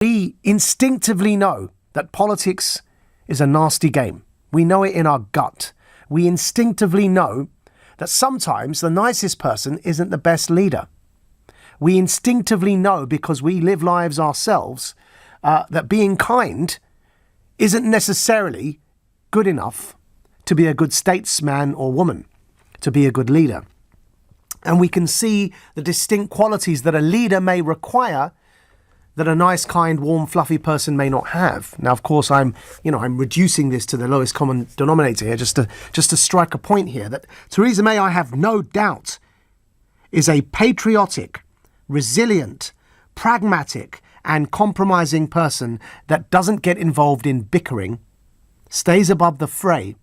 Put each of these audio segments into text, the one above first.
We instinctively know that politics is a nasty game. We know it in our gut. We instinctively know that sometimes the nicest person isn't the best leader. We instinctively know, because we live lives ourselves, that being kind isn't necessarily good enough to be a good statesman or woman, to be a good leader. And we can see the distinct qualities that a leader may require that a nice, kind, warm, fluffy person may not have. Now, of course, I'm reducing this to the lowest common denominator here, just to strike a point here, that Theresa May, I have no doubt, is a patriotic, resilient, pragmatic and compromising person that doesn't get involved in bickering, stays above the fray,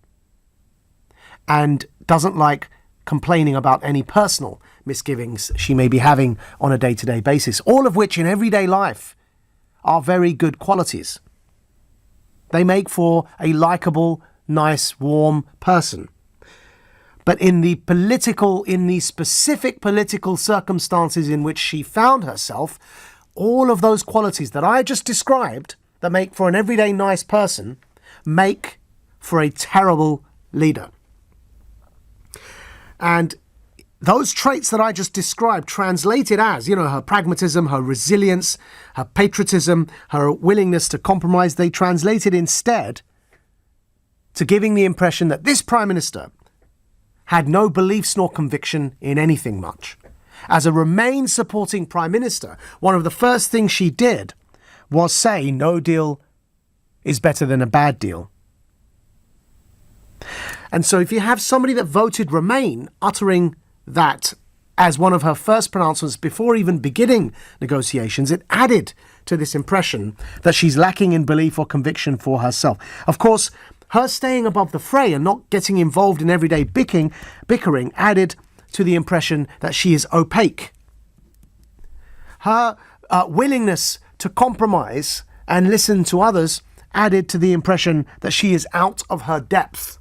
and doesn't like complaining about any personal misgivings she may be having on a day-to-day basis, all of which in everyday life are very good qualities. They make for a likeable, nice, warm person. But in the specific political circumstances in which she found herself, all of those qualities that I just described that make for an everyday nice person make for a terrible leader. And those traits that I just described, translated as, her pragmatism, her resilience, her patriotism, her willingness to compromise, they translated instead to giving the impression that this Prime Minister had no beliefs nor conviction in anything much. As a Remain supporting Prime Minister, one of the first things she did was say no deal is better than a bad deal. And so if you have somebody that voted Remain uttering that as one of her first pronouncements before even beginning negotiations, it added to this impression that she's lacking in belief or conviction for herself. Of course, her staying above the fray and not getting involved in everyday bickering added to the impression that she is opaque. Her willingness to compromise and listen to others added to the impression that she is out of her depth.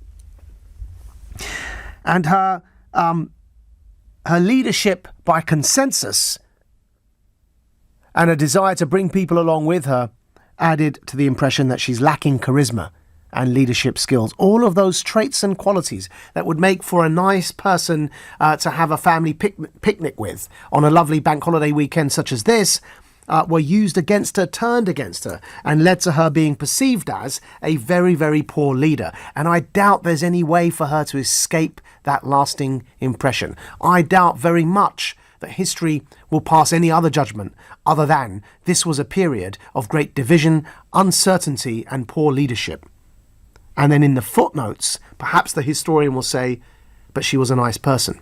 And her leadership by consensus and a desire to bring people along with her added to the impression that she's lacking charisma and leadership skills. All of those traits and qualities that would make for a nice person to have a family picnic with on a lovely bank holiday weekend such as this were used against her, turned against her, and led to her being perceived as a very, very poor leader. And I doubt there's any way for her to escape that lasting impression. I doubt very much that history will pass any other judgment other than this was a period of great division, uncertainty, and poor leadership. And then in the footnotes, perhaps the historian will say, but she was a nice person.